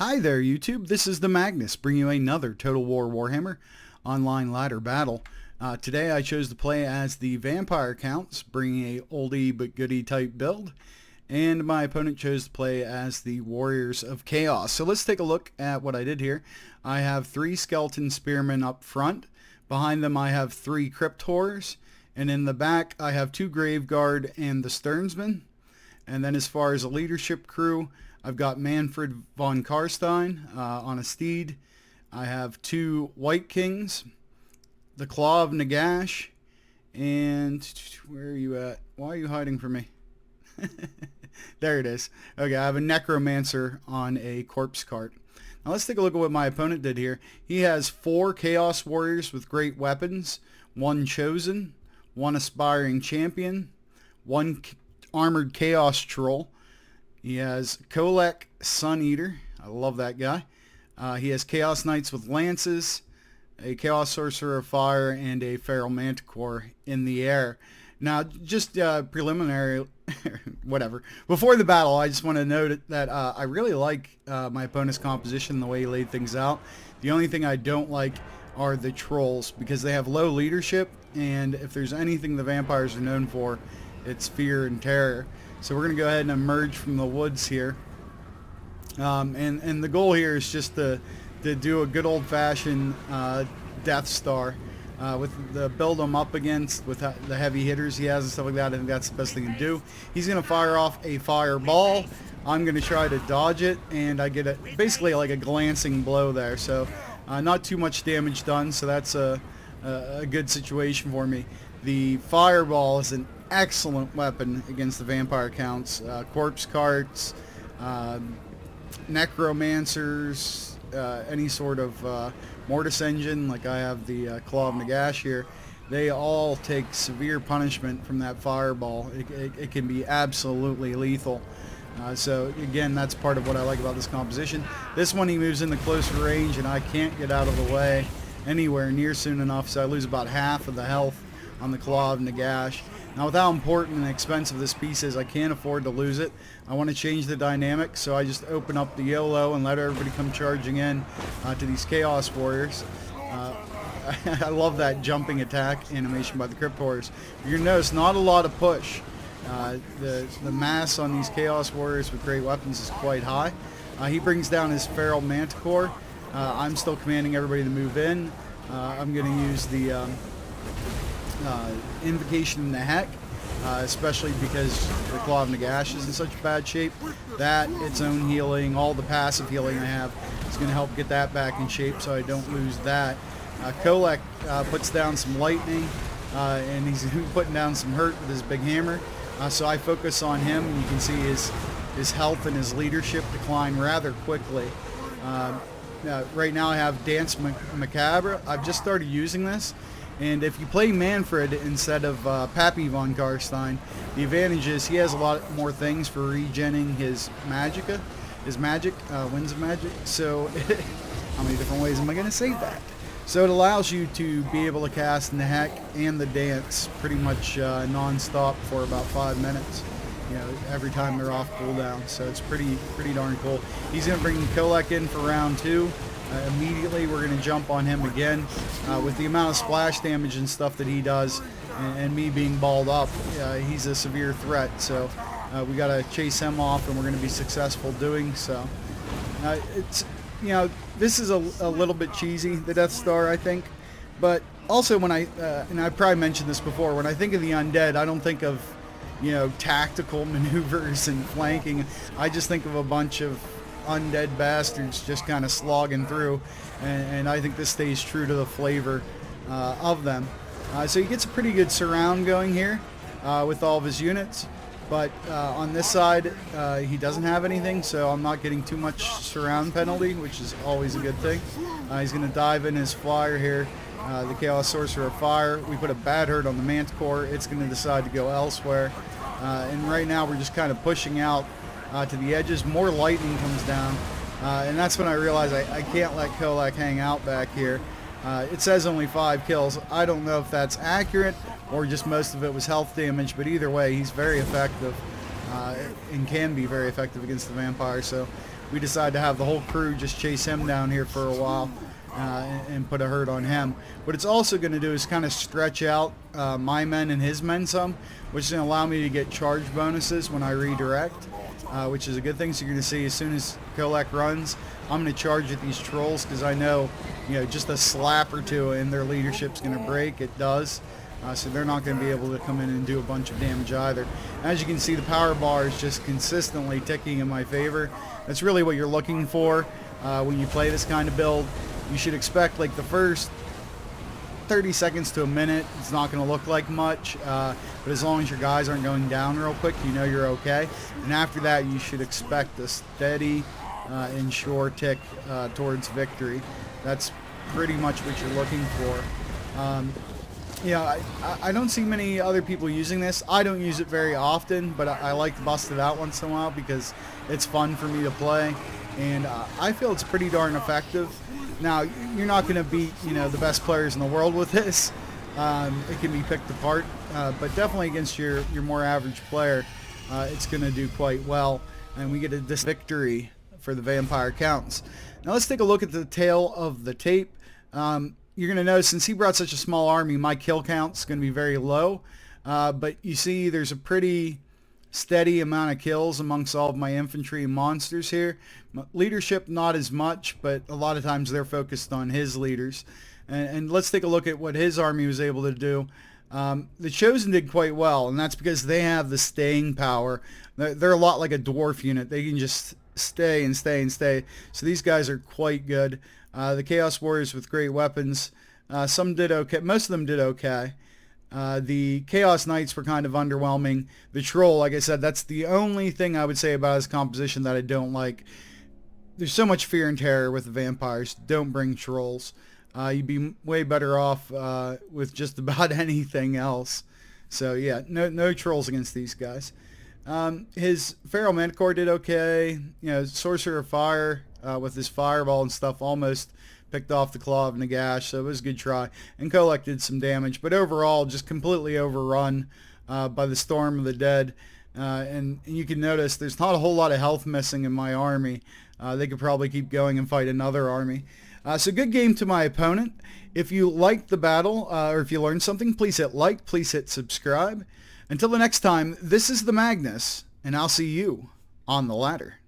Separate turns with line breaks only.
Hi there YouTube, this is the Magnus bringing you another Total War Warhammer online ladder battle. Today I chose to play as the Vampire Counts, bringing a oldie but goodie type build, and my opponent chose to play as the Warriors of Chaos. So let's take a look at what I did here. I have 3 Skeleton Spearmen up front, behind them I have 3 Crypt Horrors, and in the back I have 2 Graveguard and the Stearnsmen. And then as far as a leadership crew, I've got Manfred von Karstein on a steed. I have 2 White Kings, the Claw of Nagash, and where are you at? Why are you hiding from me? There it is. Okay, I have a Necromancer on a corpse cart. Now let's take a look at what my opponent did here. He has 4 Chaos Warriors with great weapons, 1 Chosen, 1 Aspiring Champion, 1 Armored Chaos Troll. He has Kolek Sun Eater. I love that guy. He has Chaos Knights with lances, a Chaos Sorcerer of Fire, and a Feral Manticore in the air. Now, just preliminary, whatever. Before the battle, I just want to note that I really like my opponent's composition, the way he laid things out. The only thing I don't like are the trolls, because they have low leadership, and if there's anything the vampires are known for, it's fear and terror. So we're going to go ahead and emerge from the woods here. And the goal here is just to do a good old-fashioned Death Star with the build him up against with the heavy hitters he has and stuff like that. I think that's the best thing to do. He's going to fire off a fireball. I'm going to try to dodge it, and I get basically like a glancing blow there. So not too much damage done, so that's a good situation for me. The fireball is an excellent weapon against the Vampire Counts. Corpse carts, necromancers, any sort of mortis engine, like I have the Claw of Nagash here. They all take severe punishment from that fireball. It can be absolutely lethal. So again, that's part of what I like about this composition. This one he moves into closer range, and I can't get out of the way anywhere near soon enough, so I lose about half of the health on the Claw of Nagash. Now, with how important and expensive this piece is, I can't afford to lose it. I want to change the dynamic, so I just open up the YOLO and let everybody come charging in to these Chaos Warriors. I love that jumping attack animation by the Crypt Horrors. You're going to notice not a lot of push. The mass on these Chaos Warriors with great weapons is quite high. He brings down his Feral Manticore. I'm still commanding everybody to move in. I'm going to use the Invocation in the Heck, especially because the Claw of Nagash is in such bad shape. That, its own healing, all the passive healing I have is going to help get that back in shape so I don't lose that. Kolek puts down some lightning, and he's putting down some hurt with his big hammer. So I focus on him, and you can see his health and his leadership decline rather quickly. Right now I have Dance Macabre. I've just started using this. And if you play Manfred instead of Pappy von Karstein, the advantage is he has a lot more things for regenning his magic, Winds of Magic. So, how many different ways am I going to say that? So it allows you to be able to cast Nehek and the Dance pretty much non-stop for about 5 minutes. You know, every time they're off cooldown. So it's pretty darn cool. He's going to bring Kolek in for round 2. Immediately we're going to jump on him again. With the amount of splash damage and stuff that he does, and me being balled up, he's a severe threat. So we got to chase him off, and we're going to be successful doing so. It's, you know, this is a little bit cheesy, the Death Star, I think. But also when and I probably mentioned this before, when I think of the undead, I don't think of, you know, tactical maneuvers and flanking. I just think of a bunch of undead bastards just kind of slogging through, and I think this stays true to the flavor of them. So he gets a pretty good surround going here with all of his units, but on this side he doesn't have anything, so I'm not getting too much surround penalty, which is always a good thing. He's going to dive in his flyer here, the Chaos Sorcerer of Fire. We put a bad hurt on the Manticore. It's going to decide to go elsewhere, and right now we're just kind of pushing out to the edges. More lightning comes down, and that's when I realize I can't let Kolek hang out back here. It says only 5 kills. I don't know if that's accurate or just most of it was health damage, but either way, he's very effective and can be very effective against the vampire. So we decided to have the whole crew just chase him down here for a while and put a hurt on him. What it's also going to do is kind of stretch out my men and his men some, which is going to allow me to get charge bonuses when I redirect, which is a good thing. So you're going to see as soon as Kolek runs, I'm going to charge at these trolls because I know, just a slap or two and their leadership's going to break. It does. So they're not going to be able to come in and do a bunch of damage either. As you can see, the power bar is just consistently ticking in my favor. That's really what you're looking for when you play this kind of build. You should expect like the first 30 seconds to a minute, it's not going to look like much, but as long as your guys aren't going down real quick, you're okay. And after that, you should expect a steady and sure tick towards victory. That's pretty much what you're looking for. I don't see many other people using this. I don't use it very often, but I like to bust it out once in a while because it's fun for me to play, and I feel it's pretty darn effective. Now, you're not going to beat, the best players in the world with this. It can be picked apart, but definitely against your more average player, it's going to do quite well, and we get a victory for the vampire counts. Now let's take a look at the tail of the tape. You're going to notice since he brought such a small army, my kill count's going to be very low, but you see there's a pretty steady amount of kills amongst all of my infantry and monsters here. Leadership not as much, but a lot of times they're focused on his leaders. And let's take a look at what his army was able to do. The Chosen did quite well, and that's because they have the staying power. They're a lot like a dwarf unit. They can just stay and stay and stay. So these guys are quite good. The Chaos Warriors with great weapons. Some did okay. Most of them did okay. The Chaos Knights were kind of underwhelming. The Troll, like I said, that's the only thing I would say about his composition that I don't like. There's so much fear and terror with the vampires. Don't bring Trolls. You'd be way better off with just about anything else. So yeah, no Trolls against these guys. His Pharaoh Manticore did okay. Sorcerer of Fire with his fireball and stuff almost picked off the Claw of Nagash, so it was a good try. And Kolek did some damage, but overall just completely overrun by the Storm of the Dead. And you can notice there's not a whole lot of health missing in my army. They could probably keep going and fight another army. So good game to my opponent. If you liked the battle, or if you learned something, please hit like, please hit subscribe. Until the next time, this is the Magnus, and I'll see you on the ladder.